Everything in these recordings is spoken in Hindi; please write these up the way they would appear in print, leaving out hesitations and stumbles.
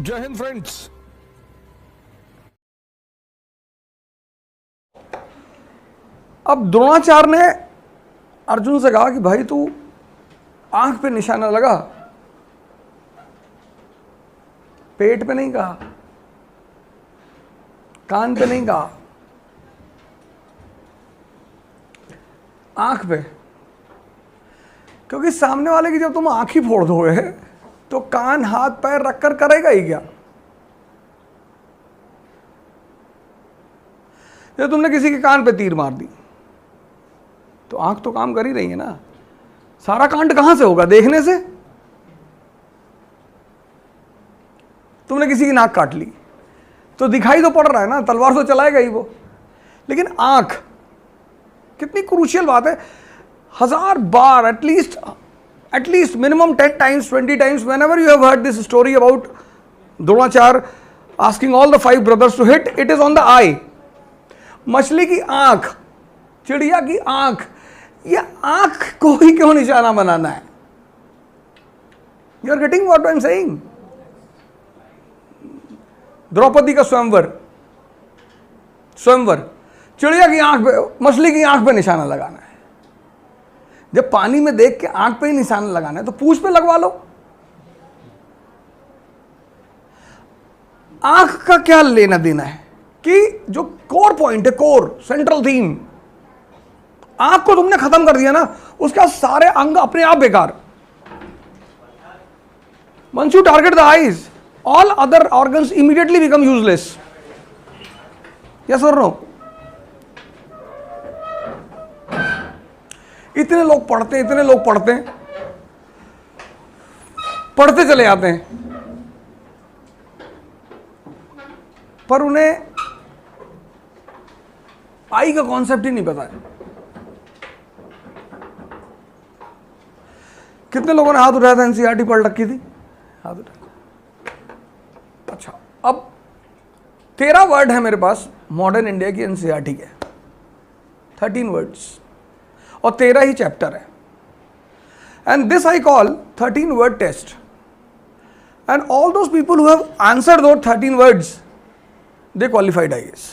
जय हिंद फ्रेंड्स। अब द्रोणाचार्य ने अर्जुन से कहा कि भाई तू आंख पे निशाना लगा, पेट पे नहीं कहा, कान पे नहीं कहा, आंख पे। क्योंकि सामने वाले की जब तुम आंख ही फोड़ दोगे तो कान हाथ पैर रखकर करेगा ही क्या। जब तुमने किसी के कान पे तीर मार दी तो आंख तो काम कर ही रही है ना। सारा कांड कहां से होगा? देखने से। तुमने किसी की नाक काट ली तो दिखाई तो पड़ रहा है ना, तलवार तो चलाएगा ही वो। लेकिन आंख कितनी क्रूशियल बात है। 1000 बार at least minimum 10 times 20 times whenever you have heard this story about Dronacharya asking all the 5 brothers to hit, it is on the eye. मछली की आंख, चिड़िया की आंख, ये आंख को ही क्यों निशाना बनाना है? You are getting what I am saying? Draupadi का स्वयंवर, चिड़िया की आंख पे, मछली की आंख पे निशाना लगाना है। जब पानी में देख के आंख पे ही निशाना लगाना है तो पूंछ पे लगवा लो। आंख का क्या लेना देना है कि जो कोर पॉइंट है, कोर सेंट्रल थीम, आंख को तुमने खत्म कर दिया ना, उसका सारे अंग अपने आप बेकार। Once you target the eyes, all other organs immediately become useless. Yes or no? इतने लोग पढ़ते चले आते हैं, पर उन्हें आई का कॉन्सेप्ट ही नहीं पता है। कितने लोगों ने हाथ उठाया था एनसीईआरटी पढ़ रखी थी? हाथ उठाया। अच्छा, अब 13 वर्ड है मेरे पास मॉडर्न इंडिया की एनसीईआरटी के, 13 वर्ड्स और 13 ही चैप्टर है। And this I call 13 word test. And all those people who have answered those 13 words, they qualified IAS.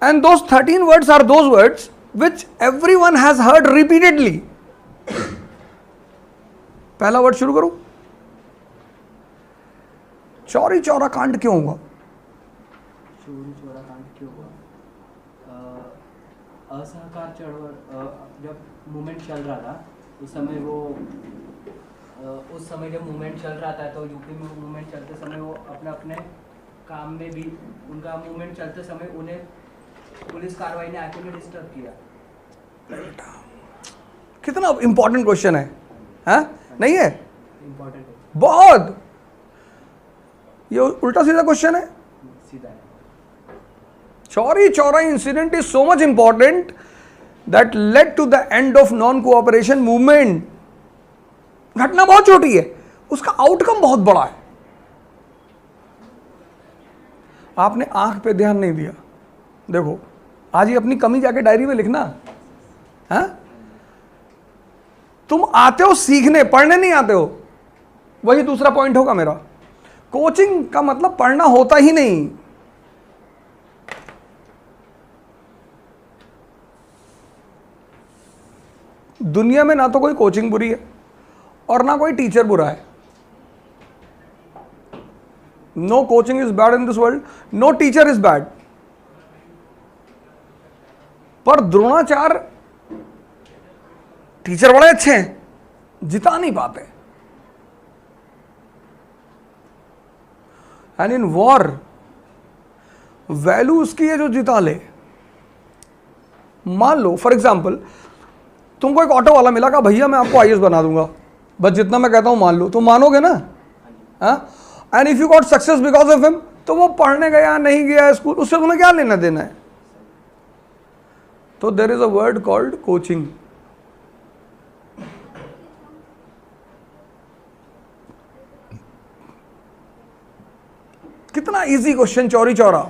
And those 13 words are those words which everyone has heard repeatedly. पहला वर्ड शुरू करूं? चौरी चौरा कांड क्यों हुआ? चौरी चौरा कांड क्यों हुआ? असहकार चळवळ, जब मूवमेंट चल रहा था उस समय जब मूवमेंट चल रहा था तो यूपी में मूवमेंट चलते समय वो अपने काम में भी, उनका मूवमेंट चलते समय उन्हें पुलिस कार्रवाई ने आके डिस्टर्ब किया। कितना इंपॉर्टेंट क्वेश्चन है, नहीं है? इंपॉर्टेंट है बहुत। ये उल्टा सीधा क्वेश्चन है, सीधा है। Chauri Chaura incident is so much important that led to the end of non cooperation movement. घटना बहुत छोटी है, उसका आउटकम बहुत बड़ा है। आपने आंख पे ध्यान नहीं दिया। देखो, आज ही अपनी कमी जाके डायरी में लिखना। तुम आते हो सीखने, पढ़ने नहीं आते हो। वही दूसरा पॉइंट होगा मेरा। कोचिंग का मतलब पढ़ना होता ही नहीं। दुनिया में ना तो कोई कोचिंग बुरी है और ना कोई टीचर बुरा है। No coaching is bad in this world, no teacher is bad. पर द्रोणाचार्य टीचर बड़े अच्छे हैं, जिता नहीं पाते। एंड इन वॉर वैल्यू उसकी है जो जिता ले। मान लो फॉर एग्जाम्पल तुमको एक ऑटो वाला मिला, कहा भैया मैं आपको आईएएस बना दूंगा, बस जितना मैं कहता हूं मान लो, तो मानोगे ना? And if you got success because of him, तो वो पढ़ने गया नहीं गया स्कूल, उससे तुम्हें क्या लेना देना है? तो there is a word called coaching. कितना इजी क्वेश्चन, चौरी चौरा।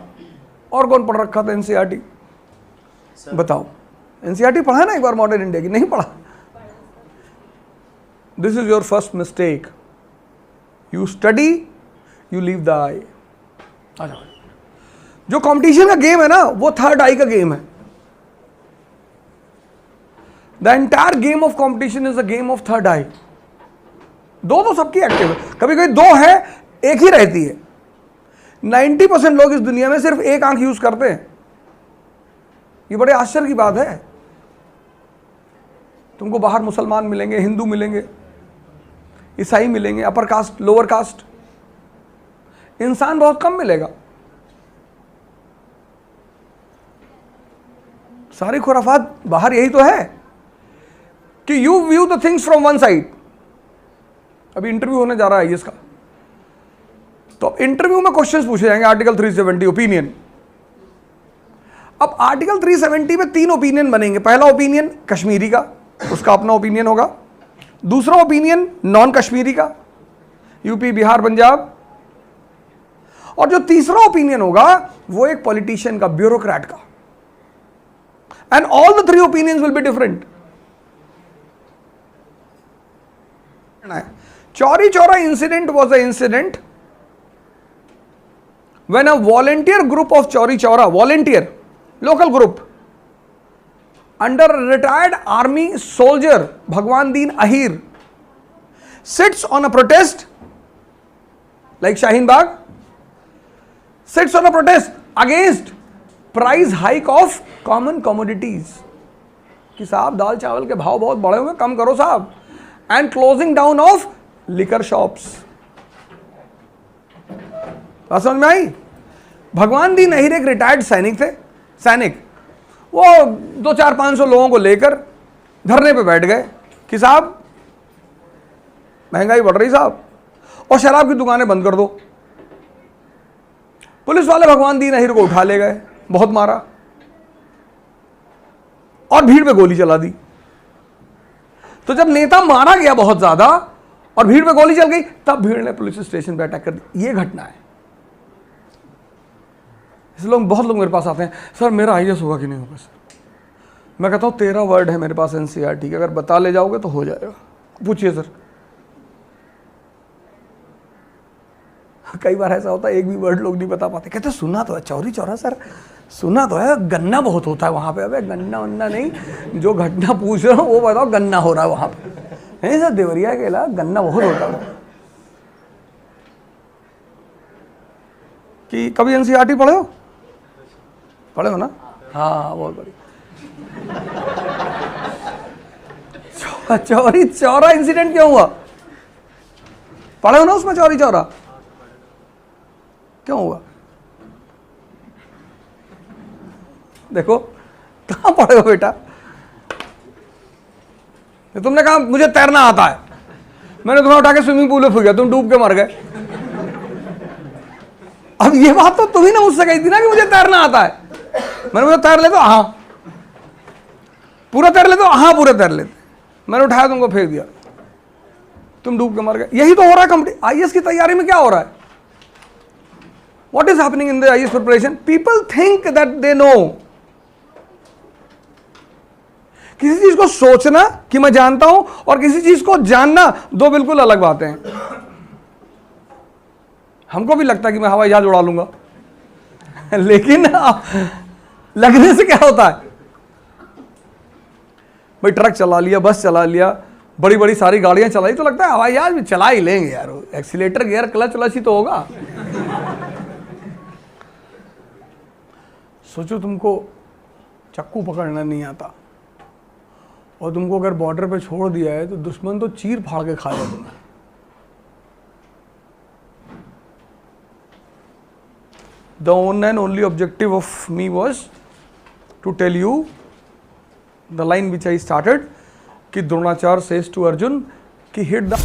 और कौन पढ़ रखा था एनसीईआरटी? बताओ, एनसीईआरटी पढ़ा ना एक बार मॉडर्न इंडिया की? नहीं पढ़ा। This is your first mistake. You study you leave the eye. आ जाओ। जो कंपटीशन का गेम है ना, वो थर्ड आई का गेम है। The entire game of competition is a game of third eye. दो तो सबकी एक्टिव है, कभी कभी दो है, एक ही रहती है। 90% लोग इस दुनिया में सिर्फ एक आंख यूज करते हैं। ये बड़े आश्चर्य की बात है। तुमको बाहर मुसलमान मिलेंगे, हिंदू मिलेंगे, ईसाई मिलेंगे, अपर कास्ट, लोअर कास्ट, इंसान बहुत कम मिलेगा। सारी खुराफात बाहर यही तो है कि you view the things from one side. अभी इंटरव्यू होने जा रहा है इसका, तो इंटरव्यू में क्वेश्चंस पूछे जाएंगे। Article 370 opinion. अब आर्टिकल 370 में 3 ओपिनियन बनेंगे। पहला ओपिनियन कश्मीरी का, उसका अपना ओपिनियन होगा। दूसरा ओपिनियन नॉन कश्मीरी का, यूपी, बिहार, पंजाब। और जो तीसरा ओपिनियन होगा वो एक पॉलिटिशियन का, ब्यूरोक्रेट का। And all the 3 opinions will be different. Chauri Chaura incident was an incident when a volunteer group of Chauri Chaura, volunteer, local group, under retired army soldier Bhagwan Deen Ahir, sits on a protest like Shaheen Bagh, sits on a protest against price hike of common commodities कि साहब दाल चावल के भाव बहुत बढ़े हुए, कम करो साहब। And closing down of liquor shops. बात समझ में आई? भगवान दीन अहीर एक रिटायर्ड सैनिक थे। सैनिक वो 200-400-500 लोगों को लेकर धरने पे बैठ गए कि साहब महंगाई बढ़ रही साहब, और शराब की दुकानें बंद कर दो। पुलिस वाले भगवान दीन अहीर को उठा ले गए, बहुत मारा और भीड़ पे गोली चला दी। तो जब नेता मारा गया बहुत ज्यादा और भीड़ पे गोली चल गई, तब भीड़ ने पुलिस स्टेशन पे अटैक कर दी। ये घटना है। इस लोग, बहुत लोग मेरे पास आते हैं, सर मेरा आईएएस होगा कि नहीं होगा सर। मैं कहता हूं 13 वर्ड है मेरे पास एनसीईआरटी के, अगर बता ले जाओगे तो हो जाएगा। पूछिए सर। कई बार ऐसा होता है एक भी वर्ड लोग नहीं बता पाते। कहते सुना तो है चौरी चौरा सर, सुना तो है, गन्ना बहुत होता है वहां पे। अबे गन्ना वन्ना नहीं, जो घटना पूछ रहा हूं वो बताओ, गन्ना हो रहा है वहां पे। नहीं सर देवरिया के इलाका गन्ना बहुत होता है। कि कभी एनसीईआरटी पढ़े हो? पढ़े हो ना? हाँ बहुत बढ़िया। चौरी चौरा इंसिडेंट क्यों हुआ? पढ़े हो ना उसमें? चौरी चौरा क्यों हुआ? देखो कहां पढ़े हो बेटा? तुमने कहा मुझे तैरना आता है, मैंने तुम्हें उठा के स्विमिंग पूल में फेंक दिया, तुम डूब के मर गए। अब ये बात तो तुम ही ने मुझसे कही थी ना कि मुझे तैरना आता है। मैंने मुझे तैर लेते, हाँ पूरा तैर लेते, हाँ पूरे तैर लेते। मैंने उठाया तुमको फेंक दिया, तुम डूब के मर गए। यही तो हो रहा है कंपनी। आईएएस की तैयारी में क्या हो रहा है? What is happening in the IAS preparation? People think that they know. किसी चीज को सोचना कि मैं जानता हूं और किसी चीज को जानना, दो बिल्कुल अलग बातें हैं। हमको भी लगता है कि मैं हवाई जहाज उड़ा लूंगा, लेकिन लगने से क्या होता है? भाई ट्रक चला लिया, बस चला लिया, बड़ी बड़ी सारी गाड़ियां चलाई तो लगता है हवाई जहाज भी चला ही लेंगे यार। एक्सीलेटर, गियर, क्लच व्लच ही तो होगा। सोचो तुमको चक्कू पकड़ना नहीं आता और तुमको अगर बॉर्डर पे छोड़ दिया है तो दुश्मन तो चीर फाड़ के खाएगा तुम्हें। The one and only objective of me was to tell you the line which I started कि द्रोणाचार्य says to Arjun कि hit the